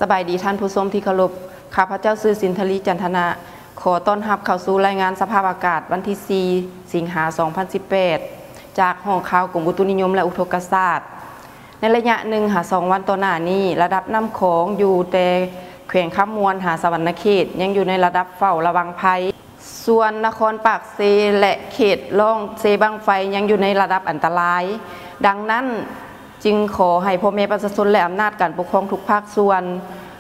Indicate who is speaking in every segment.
Speaker 1: สบายดีท่านผู้ชมที่เคารพข้าพเจ้าชื่อสินทลีจันทนะขอต้อนรับเข้าสู่รายงานสภาพอากาศวันที่ 4 สิงหาคม 2018 จากห้องข่าวกรมอุตุนิยมและอุทกศาสตร์ในระยะหนึ่ง2 วันต่อหน้านี้ระดับน้ำโขงอยู่แต่แขวงคำมวลสวรรณเขตยังอยู่ในระดับเฝ้าระวังภัยส่วนนครปากเซและเขตล่องเซบังไฟยังอยู่ในระดับอันตรายดังนั้นจึงขอให้พ่อแม่ประชาชนและอำนาจการปกครองทุกภาคส่วน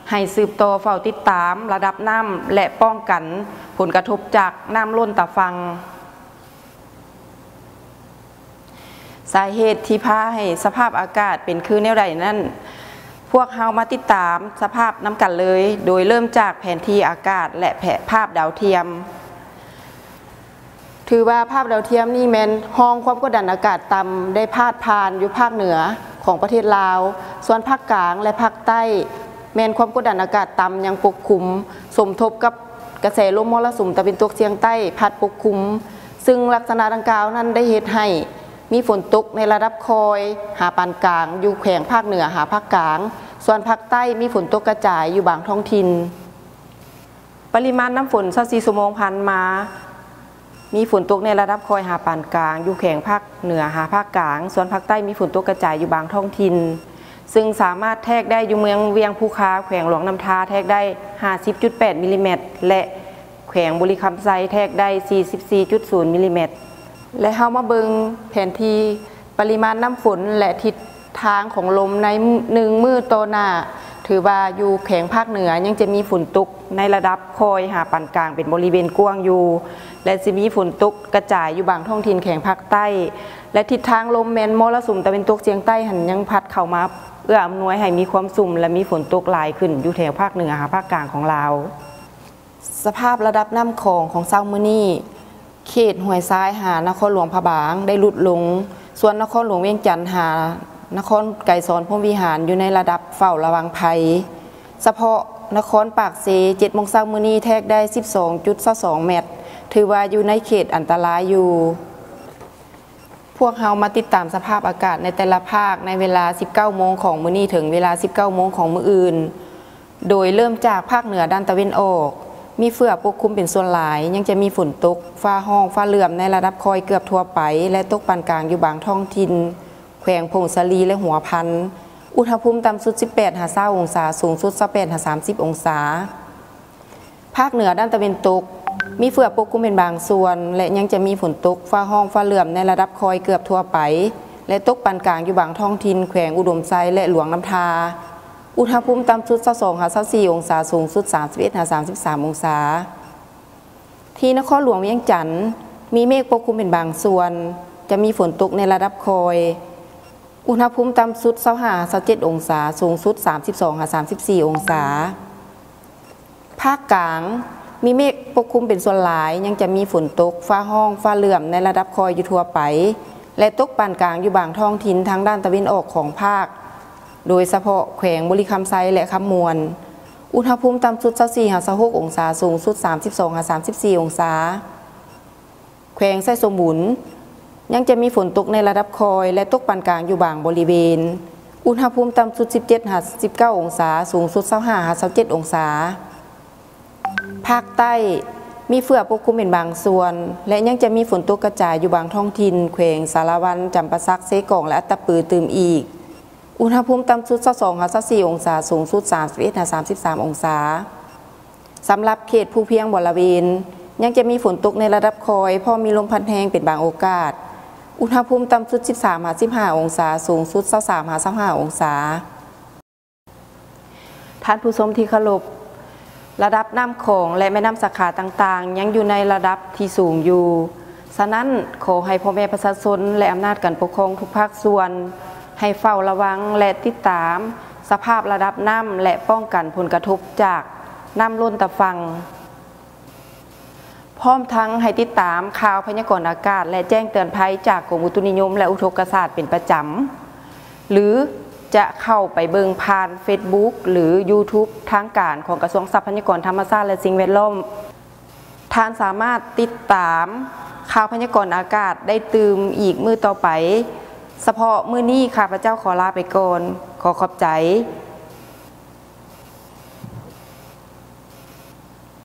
Speaker 1: ให้สืบต่อเฝ้าติดตามระดับน้ำและป้องกันผลกระทบจากน้ำล้นตาฟังสาเหตุที่พาให้สภาพอากาศเป็นคือแนวใดนั้นพวกเรามาติดตามสภาพน้ำกันเลยโดยเริ่มจากแผนที่อากาศและภาพดาวเทียมถือว่าภาพดาวเทียมนี่แมนห้องความกดดันอากาศต่ำได้พาดผ่านอยู่ภาคเหนือของประเทศลาวส่วนภาคกลางและภาคใต้แมนความกดดันอากาศต่ำยังปกคลุมสมทบกับกระแสลมมรสุมตะวันตกเฉียงใต้พัดปกคลุมซึ่งลักษณะดังกล่าวนั้นได้เหตุให้มีฝนตกในระดับคอยหาปานกลางอยู่แขวงภาคเหนือหาภาคกลางส่วนภาคใต้มีฝนตกกระจายอยู่บางท้องถิ่นปริมาณน้ำฝน24 ชั่วโมงผ่านมามีฝนตกในระดับคอยหาปานกลางอยู่แขวงภาคเหนือหาภาคกลางส่วนภาคใต้มีฝนตกกระจายอยู่บางท้องถิ่นซึ่งสามารถแทกได้อยู่เมืองเวียงภูคาแขวงหลวงน้ำทาแทกได้ 50.8 มิลลิเมตรและแขวงบุรีคำไซแทกได้ 44.0 มิลลิเมตรและเฮามาเบิ่งแผนที่ปริมาณน้ำฝนและทิศทางของลมใน1 มื้อต่อหน้าถือว่าอยู่แขวงภาคเหนือยังจะมีฝนตกในระดับคอยหาปานกลางเป็นบริเวณกว้างอยู่และจะมีฝนตกกระจายอยู่บางท้องถิ่นแขวงภาคใต้และทิศทางลมแมนมรสุมตะวันตกเฉียงใต้หันยังพัดเข้ามาเอื้ออำนวยให้มีความสุ่มและมีฝนตกหลายขึ้นอยู่แถวภาคเหนือหาภาคกลางของลาวสภาพระดับน้ำของเช้ามื้อนี้เขตห้วยทรายหานครหลวงพระบางได้ลดลงส่วนนครหลวงเวียงจันทร์หานครไกรสอนพรหมวิหารอยู่ในระดับเฝ้าระวังภัยเฉพาะนครปากเซ7 โมงเช้ามื้อนี้แทกได้ 12.22 เมตรถือว่าอยู่ในเขตอันตรายอยู่พวกเรามาติดตามสภาพอากาศในแต่ละภาคในเวลา 19 โมงของมื้อนี้ถึงเวลา 19 โมงของมื้ออื่นโดยเริ่มจากภาคเหนือด้านตะวันออกมีเฟือกปกคลุมเป็นส่วนหลายยังจะมีฝนตกฟ้าห้องฟ้าเหลื่อมในระดับคอยเกือบทั่วไปและตกปานกลางอยู่บางท้องถิ่นแขวงพงศลีและหัวพันอุณหภูมิต่ำสุด 18-20 องศาสูงสุด 28-30 องศาภาคเหนือด้านตะวันตกมีเฟือกปกคลุมเป็นบางส่วนและยังจะมีฝนตกฟ้าห้องฟ้าเหลื่อมในระดับคอยเกือบทั่วไปและตกปานกลางอยู่บางท้องถิ่นแขวงอุดมไซและหลวงน้ำทาอุณหภูมิต่ำสุด 22-24 องศาสูงสุด 31-33 องศาที่นครหลวงเวียงจันทร์มีเมฆปกคลุมเป็นบางส่วนจะมีฝนตกในระดับคอยอุณหภูมิต่ำสุด 25-27 องศาสูงสุด 32-34 องศาภาคกลางมีเมฆปกคลุมเป็นส่วนหลายยังจะมีฝนตกฟ้าห้องฟ้าเหลื่อมในระดับคอยอยู่ทั่วไปและตกปานกลางอยู่บางท้องถิ่นทางด้านตะวันออกของภาคโดยเฉพาะแขวงบุรีคำไซและคำมวลอุณหภูมิต่ำสุด 24-26 องศาสูงสุด 32-34 องศาแขวงไซสมบุญยังจะมีฝนตกในระดับคอยและตกปานกลางอยู่บางบริเวณอุณหภูมิต่ำสุด 17-19 องศาสูงสุด 25-27 องศาภาคใต้มีเฟือกปกคลุมเป็นบางส่วนและยังจะมีฝนตกกระจายอยู่บางท้องถิ่นแขวงสารวันจำปาสักเซกองและอัตตปือตืมอีกอุณหภูมิต่ำสุด 22-24 องศาสูงสุด 31-33 องศาสำหรับเขตภูเพียงบริเวณยังจะมีฝนตกในระดับคอยพอมีลมพัดแรงเป็นบางโอกาสอุณหภูมิต่ำสุด 13-15 องศาสูงสุด 23-25 องศาท่านผู้ชมที่เคารพระดับน้ำโขงและแม่น้ำสาขาต่างๆยังอยู่ในระดับที่สูงอยู่ฉะนั้นขอให้พ่อแม่ประชาชนและอำนาจการปกครองทุกภาคส่วนให้เฝ้าระวังและติดตามสภาพระดับน้ำและป้องกันผลกระทบจากน้ำล้นตะฟังพร้อมทั้งให้ติดตามข่าวพยากรณ์อากาศและแจ้งเตือนภัยจากกรมอุตุนิยมและอุทกศาสตร์เป็นประจำหรือจะเข้าไปเบิ่งผ่าน Facebook หรือ YouTube ทางการของกระทรวงทรัพยากรธรรมชาติและสิ่งแวดล้อมท่านสามารถติดตามข่าวพยากรณ์อากาศได้ตื่มอีกมื้อต่อไปเฉพาะมื้อนี้ข้าพเจ้าขอลาไปก่อนขอขอบใจ